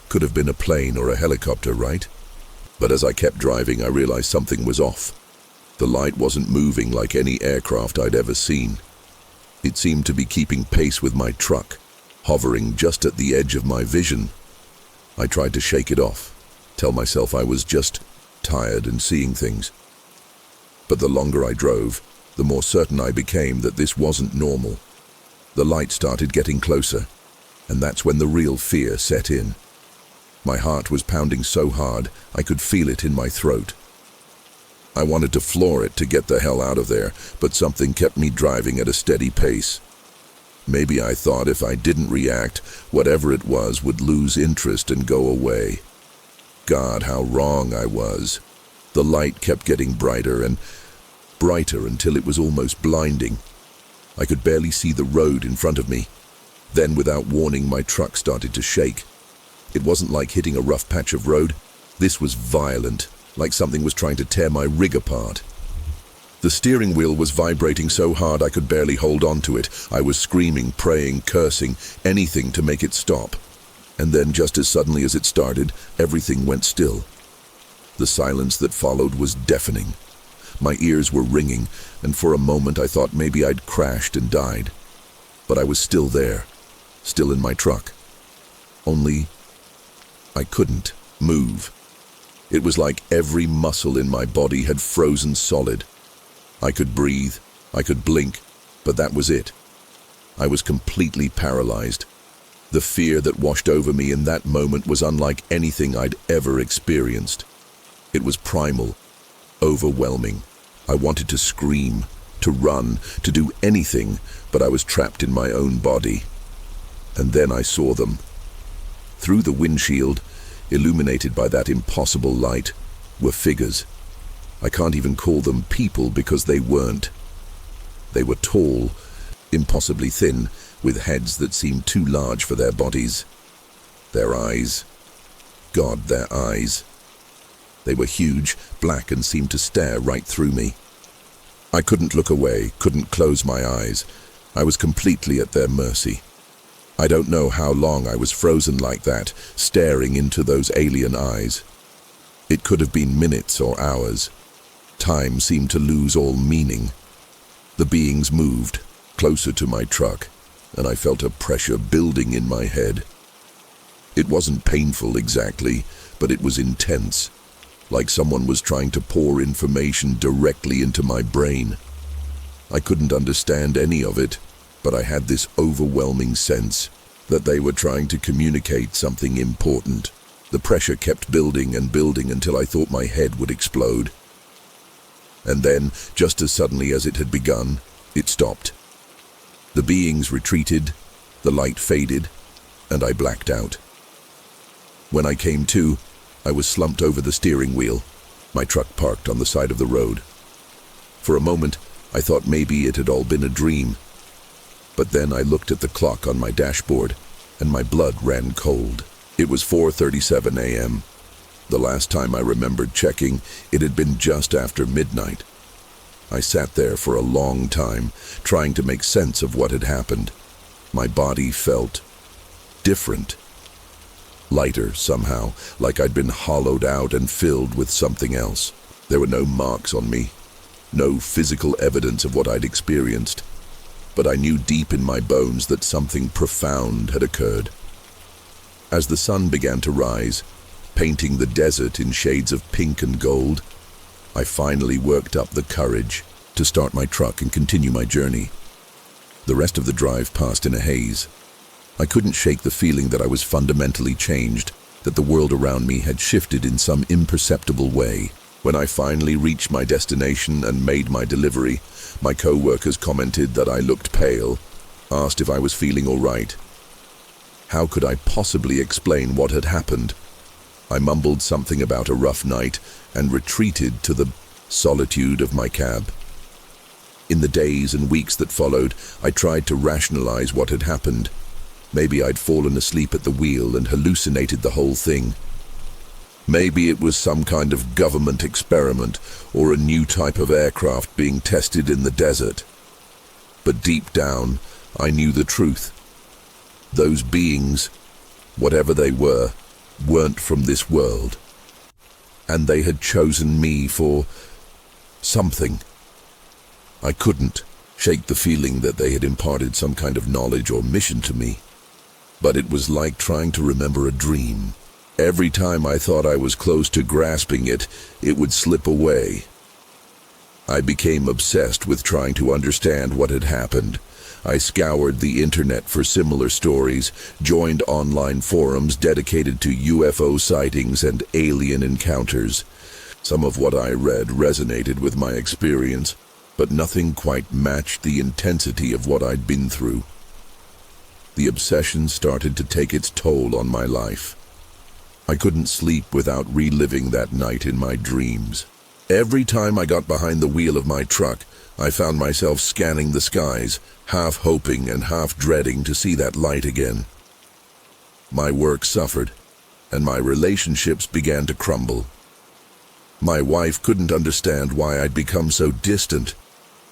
Could have been a plane or a helicopter, right? But as I kept driving, I realized something was off. The light wasn't moving like any aircraft I'd ever seen. It seemed to be keeping pace with my truck, hovering just at the edge of my vision. I tried to shake it off, tell myself I was just tired and seeing things. But the longer I drove, the more certain I became that this wasn't normal. The light started getting closer, and that's when the real fear set in. My heart was pounding so hard I could feel it in my throat. I wanted to floor it to get the hell out of there, but something kept me driving at a steady pace. Maybe I thought if I didn't react, whatever it was would lose interest and go away. God, how wrong I was. The light kept getting brighter and brighter until it was almost blinding. I could barely see the road in front of me. Then, without warning, my truck started to shake. It wasn't like hitting a rough patch of road. This was violent, like something was trying to tear my rig apart. The steering wheel was vibrating so hard I could barely hold on to it. I was screaming, praying, cursing, anything to make it stop. And then, just as suddenly as it started, everything went still. The silence that followed was deafening. My ears were ringing, and for a moment I thought maybe I'd crashed and died. But I was still there, still in my truck. Only I couldn't move. It was like every muscle in my body had frozen solid. I could breathe, I could blink, but that was it. I was completely paralyzed. The fear that washed over me in that moment was unlike anything I'd ever experienced. It was primal, overwhelming. I wanted to scream, to run, to do anything, but I was trapped in my own body. And then I saw them. Through the windshield, illuminated by that impossible light, were figures. I can't even call them people because they weren't. They were tall, impossibly thin, with heads that seemed too large for their bodies. Their eyes. God, their eyes. They were huge, black, and seemed to stare right through me. I couldn't look away, couldn't close my eyes. I was completely at their mercy. I don't know how long I was frozen like that, staring into those alien eyes. It could have been minutes or hours. Time seemed to lose all meaning. The beings moved, closer to my truck, and I felt a pressure building in my head. It wasn't painful exactly, but it was intense, like someone was trying to pour information directly into my brain. I couldn't understand any of it, but I had this overwhelming sense that they were trying to communicate something important. The pressure kept building and building until I thought my head would explode. And then, just as suddenly as it had begun, it stopped. The beings retreated, the light faded, and I blacked out. When I came to, I was slumped over the steering wheel, my truck parked on the side of the road. For a moment, I thought maybe it had all been a dream. But then I looked at the clock on my dashboard, and my blood ran cold. It was 4:37 a.m. The last time I remembered checking, it had been just after midnight. I sat there for a long time, trying to make sense of what had happened. My body felt different. Lighter, somehow, like I'd been hollowed out and filled with something else. There were no marks on me, no physical evidence of what I'd experienced. But I knew deep in my bones that something profound had occurred. As the sun began to rise, painting the desert in shades of pink and gold, I finally worked up the courage to start my truck and continue my journey. The rest of the drive passed in a haze. I couldn't shake the feeling that I was fundamentally changed, that the world around me had shifted in some imperceptible way. When I finally reached my destination and made my delivery, my co-workers commented that I looked pale, asked if I was feeling all right. How could I possibly explain what had happened? I mumbled something about a rough night and retreated to the solitude of my cab. In the days and weeks that followed, I tried to rationalize what had happened. Maybe I'd fallen asleep at the wheel and hallucinated the whole thing. Maybe it was some kind of government experiment or a new type of aircraft being tested in the desert. But deep down, I knew the truth. Those beings, whatever they were, weren't from this world. And they had chosen me for something. I couldn't shake the feeling that they had imparted some kind of knowledge or mission to me. But it was like trying to remember a dream. Every time I thought I was close to grasping it, it would slip away. I became obsessed with trying to understand what had happened. I scoured the internet for similar stories, joined online forums dedicated to UFO sightings and alien encounters. Some of what I read resonated with my experience, but nothing quite matched the intensity of what I'd been through. The obsession started to take its toll on my life. I couldn't sleep without reliving that night in my dreams. Every time I got behind the wheel of my truck, I found myself scanning the skies, half hoping and half dreading to see that light again. My work suffered, and my relationships began to crumble. My wife couldn't understand why I'd become so distant,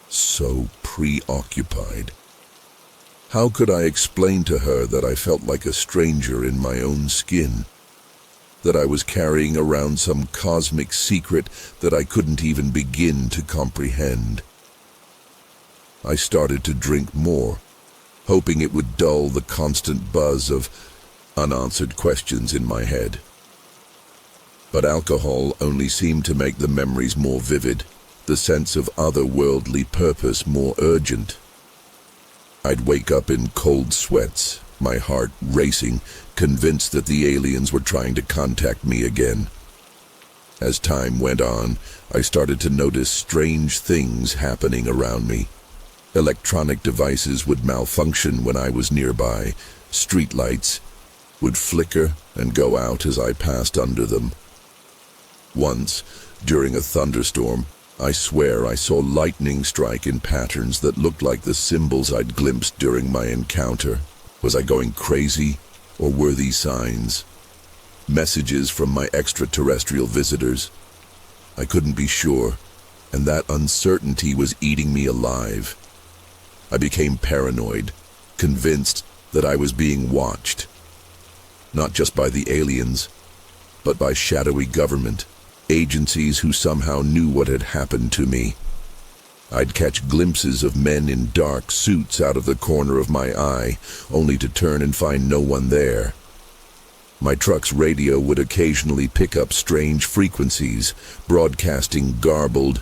so preoccupied. How could I explain to her that I felt like a stranger in my own skin? That I was carrying around some cosmic secret that I couldn't even begin to comprehend? I started to drink more, hoping it would dull the constant buzz of unanswered questions in my head. But alcohol only seemed to make the memories more vivid, the sense of otherworldly purpose more urgent. I'd wake up in cold sweats, my heart racing, convinced that the aliens were trying to contact me again. As time went on, I started to notice strange things happening around me. Electronic devices would malfunction when I was nearby. Streetlights would flicker and go out as I passed under them. Once, during a thunderstorm, I swear I saw lightning strike in patterns that looked like the symbols I'd glimpsed during my encounter. Was I going crazy, or were these signs? Messages from my extraterrestrial visitors? I couldn't be sure, and that uncertainty was eating me alive. I became paranoid, convinced that I was being watched. Not just by the aliens, but by shadowy government, agencies who somehow knew what had happened to me. I'd catch glimpses of men in dark suits out of the corner of my eye, only to turn and find no one there. My truck's radio would occasionally pick up strange frequencies, broadcasting garbled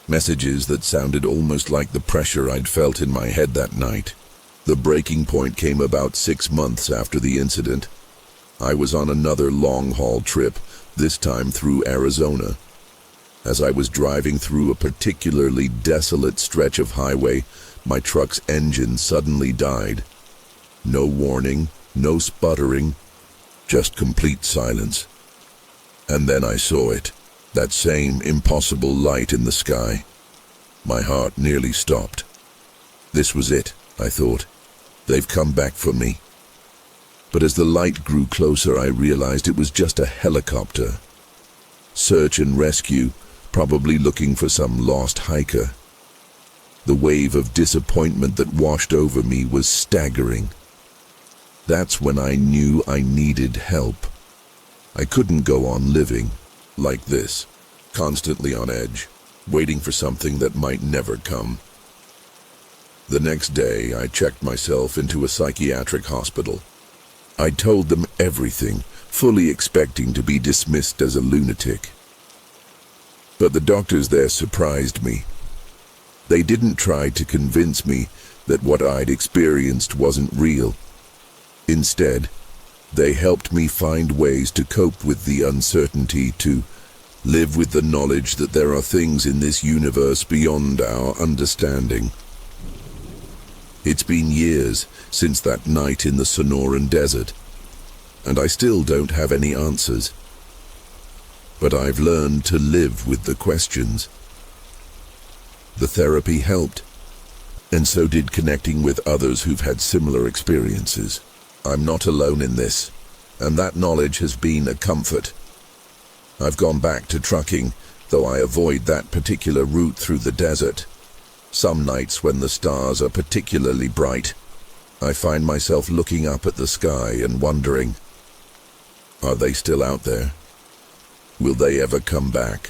messages that sounded almost like the pressure I'd felt in my head that night. The breaking point came about 6 months after the incident. I was on another long-haul trip, this time through Arizona. As I was driving through a particularly desolate stretch of highway, my truck's engine suddenly died. No warning, no sputtering, just complete silence. And then I saw it. That same impossible light in the sky. My heart nearly stopped. This was it, I thought. They've come back for me. But as the light grew closer, I realized it was just a helicopter. Search and rescue, probably looking for some lost hiker. The wave of disappointment that washed over me was staggering. That's when I knew I needed help. I couldn't go on living like this, constantly on edge, waiting for something that might never come. The next day, I checked myself into a psychiatric hospital. I told them everything, fully expecting to be dismissed as a lunatic. But the doctors there surprised me. They didn't try to convince me that what I'd experienced wasn't real. Instead, they helped me find ways to cope with the uncertainty, to live with the knowledge that there are things in this universe beyond our understanding. It's been years since that night in the Sonoran Desert, and I still don't have any answers. But I've learned to live with the questions. The therapy helped, and so did connecting with others who've had similar experiences. I'm not alone in this, and that knowledge has been a comfort. I've gone back to trucking, though I avoid that particular route through the desert. Some nights when the stars are particularly bright, I find myself looking up at the sky and wondering, are they still out there? Will they ever come back?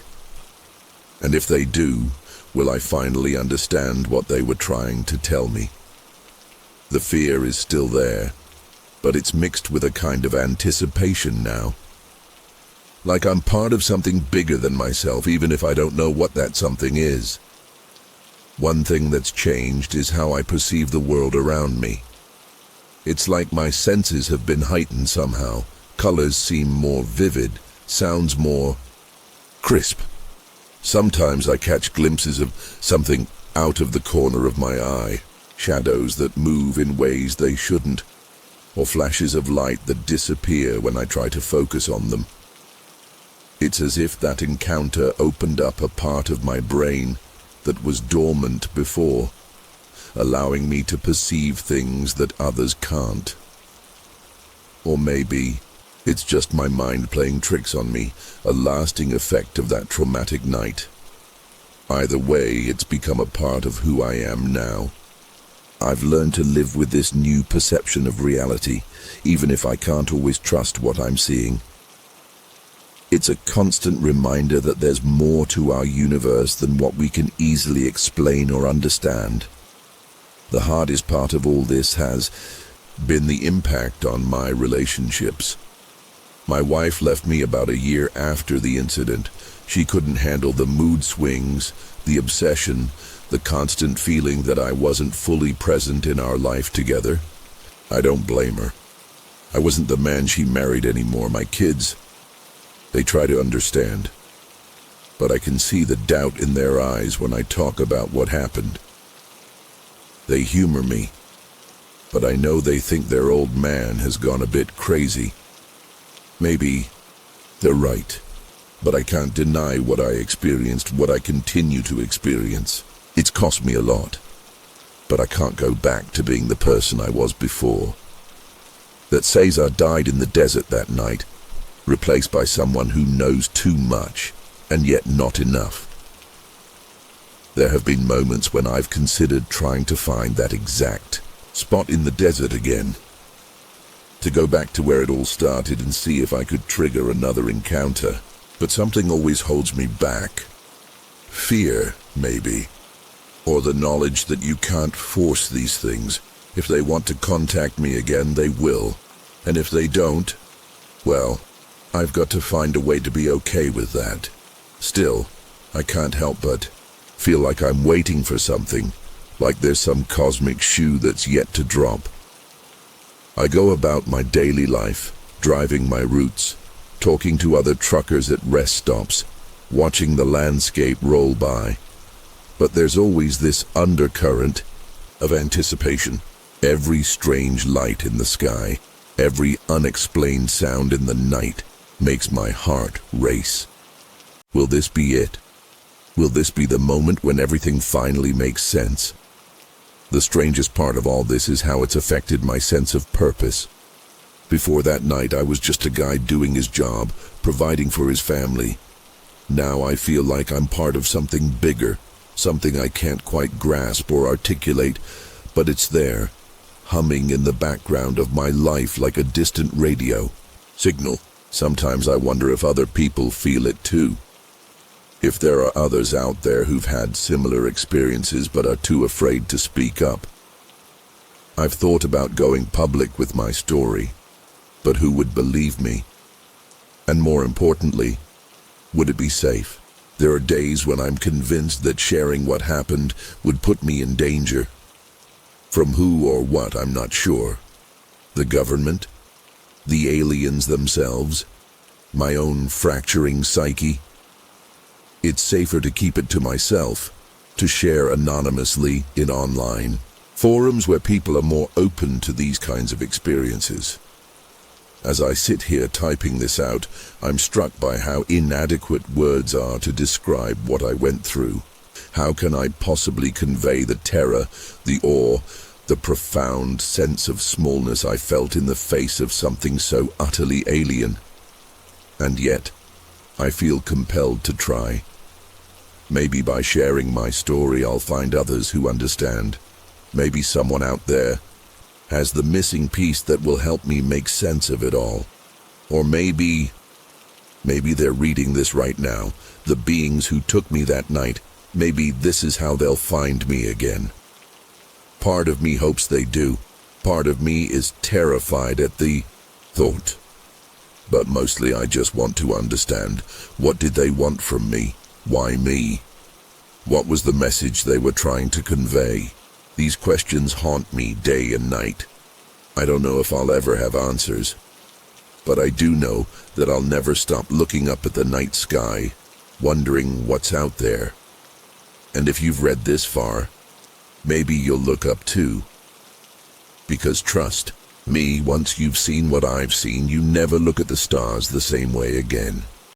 And if they do, will I finally understand what they were trying to tell me? The fear is still there, but it's mixed with a kind of anticipation now. Like I'm part of something bigger than myself, even if I don't know what that something is. One thing that's changed is how I perceive the world around me. It's like my senses have been heightened somehow. Colors seem more vivid, sounds more crisp. Sometimes I catch glimpses of something out of the corner of my eye, shadows that move in ways they shouldn't, or flashes of light that disappear when I try to focus on them. It's as if that encounter opened up a part of my brain that was dormant before, allowing me to perceive things that others can't. Or maybe it's just my mind playing tricks on me, a lasting effect of that traumatic night. Either way, it's become a part of who I am now. I've learned to live with this new perception of reality, even if I can't always trust what I'm seeing. It's a constant reminder that there's more to our universe than what we can easily explain or understand. The hardest part of all this has been the impact on my relationships. My wife left me about a year after the incident. She couldn't handle the mood swings, the obsession, the constant feeling that I wasn't fully present in our life together. I don't blame her. I wasn't the man she married anymore. My kids, they try to understand, but I can see the doubt in their eyes when I talk about what happened. They humor me, but I know they think their old man has gone a bit crazy. Maybe they're right, but I can't deny what I experienced, what I continue to experience. It's cost me a lot, but I can't go back to being the person I was before. That Cesar died in the desert that night, replaced by someone who knows too much and yet not enough. There have been moments when I've considered trying to find that exact spot in the desert again, to go back to where it all started and see if I could trigger another encounter. But something always holds me back. Fear, maybe, or the knowledge that you can't force these things. If they want to contact me again, they will, and if they don't, well, I've got to find a way to be okay with that. Still, I can't help but feel like I'm waiting for something, like there's some cosmic shoe that's yet to drop. I go about my daily life, driving my routes, talking to other truckers at rest stops, watching the landscape roll by. But there's always this undercurrent of anticipation. Every strange light in the sky, every unexplained sound in the night makes my heart race. Will this be it? Will this be the moment when everything finally makes sense? The strangest part of all this is how it's affected my sense of purpose. Before that night, I was just a guy doing his job, providing for his family. Now I feel like I'm part of something bigger, something I can't quite grasp or articulate, but it's there, humming in the background of my life like a distant radio signal. Sometimes I wonder if other people feel it too. If there are others out there who've had similar experiences but are too afraid to speak up. I've thought about going public with my story, but who would believe me? And more importantly, would it be safe? There are days when I'm convinced that sharing what happened would put me in danger. From who or what, I'm not sure. The government? The aliens themselves? My own fracturing psyche? It's safer to keep it to myself, to share anonymously in online forums where people are more open to these kinds of experiences. As I sit here typing this out, I'm struck by how inadequate words are to describe what I went through. How can I possibly convey the terror, the awe, the profound sense of smallness I felt in the face of something so utterly alien? And yet, I feel compelled to try. Maybe by sharing my story, I'll find others who understand. Maybe someone out there has the missing piece that will help me make sense of it all. Or maybe they're reading this right now, the beings who took me that night. Maybe this is how they'll find me again. Part of me hopes they do. Part of me is terrified at the thought. But mostly I just want to understand, what did they want from me? Why me? What was the message they were trying to convey? These questions haunt me day and night. I don't know if I'll ever have answers, but I do know that I'll never stop looking up at the night sky, wondering what's out there. And if you've read this far, maybe you'll look up too. Because trust me, once you've seen what I've seen, you never look at the stars the same way again.